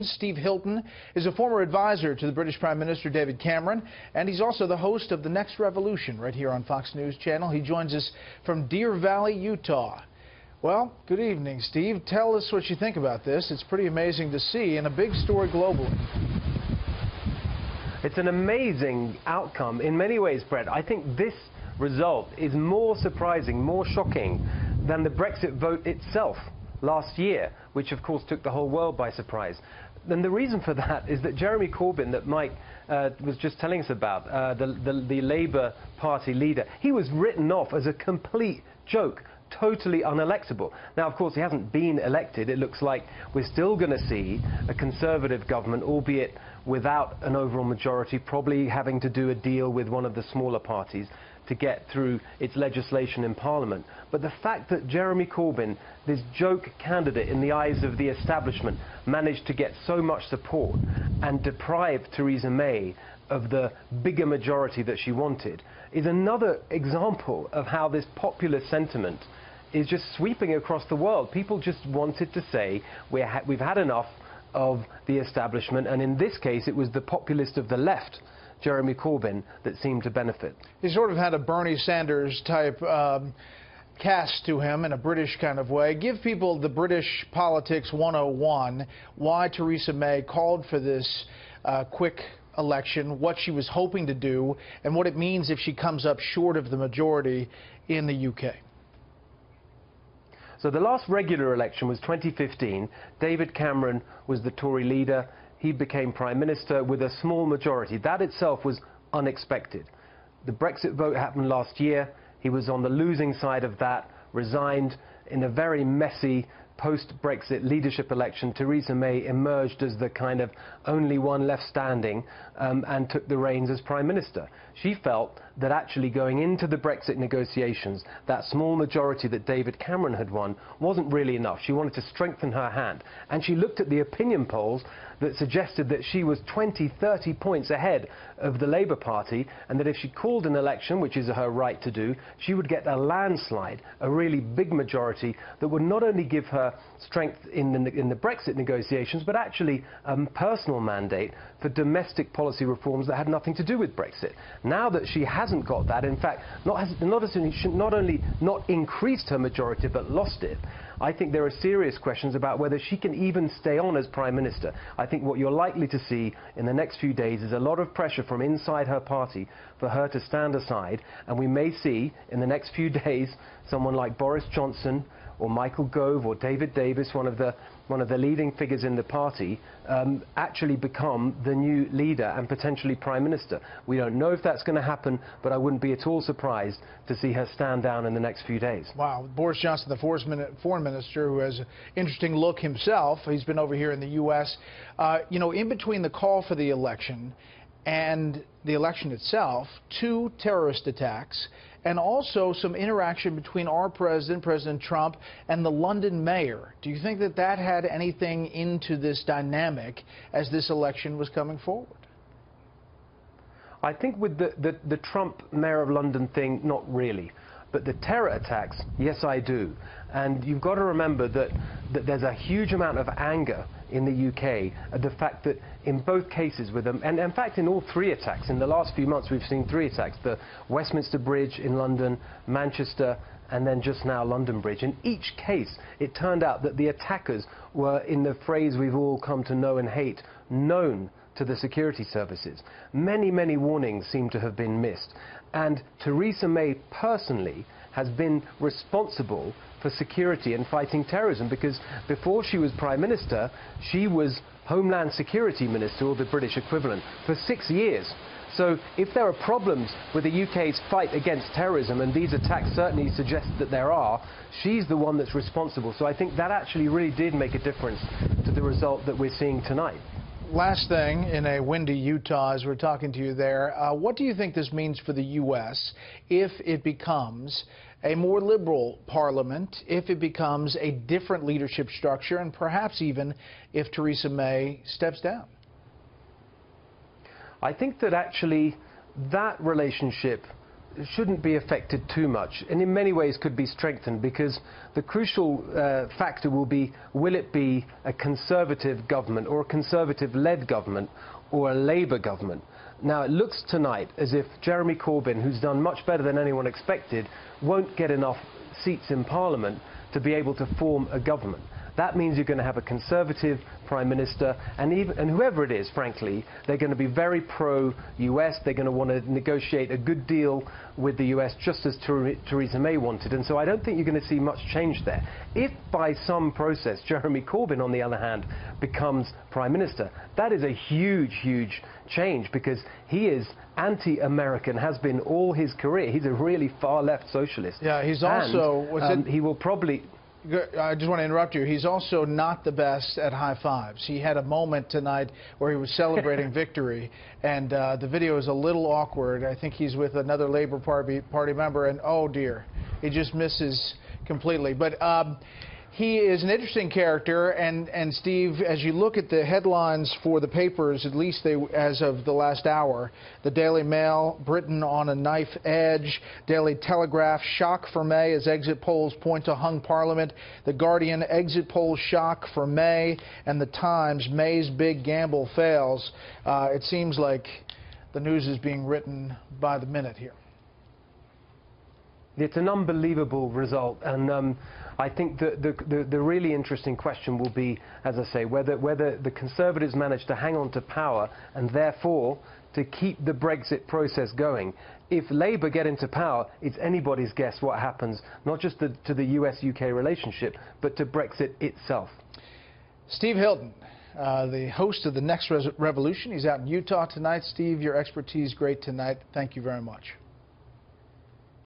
Steve Hilton is a former advisor to the British Prime Minister David Cameron, and he's also the host of The Next Revolution right here on Fox News Channel. He joins us from Deer Valley, Utah. Well, good evening, Steve. Tell us what you think about this. It's pretty amazing to see and a big story globally. It's an amazing outcome in many ways, Brett. I think this result is more surprising, more shocking than the Brexit vote itself last year, which of course took the whole world by surprise. And the reason for that is that Jeremy Corbyn, that Mike was just telling us about, the Labour Party leader, he was written off as a complete joke, totally unelectable. Now, of course, he hasn't been elected. It looks like we're still going to see a Conservative government, albeit without an overall majority, probably having to do a deal with one of the smaller parties to get through its legislation in Parliament. But the fact that Jeremy Corbyn, this joke candidate in the eyes of the establishment, managed to get so much support and deprive Theresa May of the bigger majority that she wanted is another example of how this populist sentiment is just sweeping across the world. People just wanted to say we've had enough of the establishment, and in this case it was the populist of the left, Jeremy Corbyn, that seemed to benefit. He sort of had a Bernie Sanders type cast to him in a British kind of way. Give people the British politics 101, why Theresa May called for this quick election, what she was hoping to do, and what it means if she comes up short of the majority in the UK. So the last regular election was 2015. David Cameron was the Tory leader. He became Prime Minister with a small majority. That itself was unexpected. The Brexit vote happened last year. He was on the losing side of that, resigned in a very messy post-Brexit leadership election. Theresa May emerged as the kind of only one left standing and took the reins as Prime Minister. She felt that actually going into the Brexit negotiations, that small majority that David Cameron had won wasn't really enough. She wanted to strengthen her hand. And she looked at the opinion polls that suggested that she was 20, 30 points ahead of the Labour Party, and that if she called an election, which is her right to do, she would get a landslide, a really big majority that would not only give her strength in the Brexit negotiations, but actually a personal mandate for domestic policy reforms that had nothing to do with Brexit. Now that she hasn't got that, in fact, not only not increased her majority, but lost it, I think there are serious questions about whether she can even stay on as Prime Minister. I think what you're likely to see in the next few days is a lot of pressure from inside her party for her to stand aside, and we may see in the next few days someone like Boris Johnson or Michael Gove or David Davis, one of the leading figures in the party, actually become the new leader and potentially Prime Minister. We don't know if that's going to happen, but I wouldn't be at all surprised to see her stand down in the next few days. Wow. Boris Johnson, the foreign minister, who has an interesting look himself. He's been over here in the U.S. You know, in between the call for the election and the election itself, 2 terrorist attacks, and also some interaction between our president, President Trump, and the London mayor. Do you think that that had anything into this dynamic as this election was coming forward? I think with the Trump mayor of London thing, not really. But the terror attacks, yes, I do. And you've got to remember that there's a huge amount of anger in the UK at the fact that in both cases with them, and in fact in all 3 attacks, in the last few months we've seen 3 attacks, the Westminster Bridge in London, Manchester, and then just now London Bridge. In each case, it turned out that the attackers were, in the phrase we've all come to know and hate, known to the security services. Many, many warnings seem to have been missed. And Theresa May personally has been responsible for security and fighting terrorism, because before she was Prime Minister, she was Homeland Security Minister, or the British equivalent, for 6 years. So if there are problems with the UK's fight against terrorism, and these attacks certainly suggest that there are, she's the one that's responsible. So I think that actually really did make a difference to the result that we're seeing tonight. Last thing, in a windy Utah, as we're talking to you there, what do you think this means for the U.S. if it becomes a more liberal parliament, if it becomes a different leadership structure, and perhaps even if Theresa May steps down? I think that actually that relationship shouldn't be affected too much, and in many ways could be strengthened, because the crucial factor will be, will it be a Conservative government or a Conservative-led government or a Labour government? Now, it looks tonight as if Jeremy Corbyn, who's done much better than anyone expected, won't get enough seats in Parliament to be able to form a government. That means you're going to have a Conservative Prime Minister, and whoever it is, frankly, they're going to be very pro-US. They're going to want to negotiate a good deal with the US, just as Theresa May wanted. And so I don't think you're going to see much change there. If by some process Jeremy Corbyn, on the other hand, becomes Prime Minister, that is a huge, huge change, because he is anti-American, has been all his career. He's a really far-left socialist. Yeah, he's also... he will probably... I just want to interrupt you. He's also not the best at high fives. He had a moment tonight where he was celebrating victory, and the video is a little awkward. I think he's with another Labour Party member, and oh dear, he just misses completely. But he is an interesting character, and Steve, as you look at the headlines for the papers, at least as of the last hour, the Daily Mail, Britain on a knife edge, Daily Telegraph, shock for May as exit polls point to hung Parliament, The Guardian, exit poll shock for May, and The Times, May's big gamble fails. It seems like the news is being written by the minute here. It's an unbelievable result, and I think the really interesting question will be, as I say, whether the Conservatives manage to hang on to power and therefore to keep the Brexit process going. If Labour get into power, it's anybody's guess what happens, not just to the US-UK relationship, but to Brexit itself. Steve Hilton, the host of The Next Revolution. He's out in Utah tonight. Steve, your expertise great tonight. Thank you very much.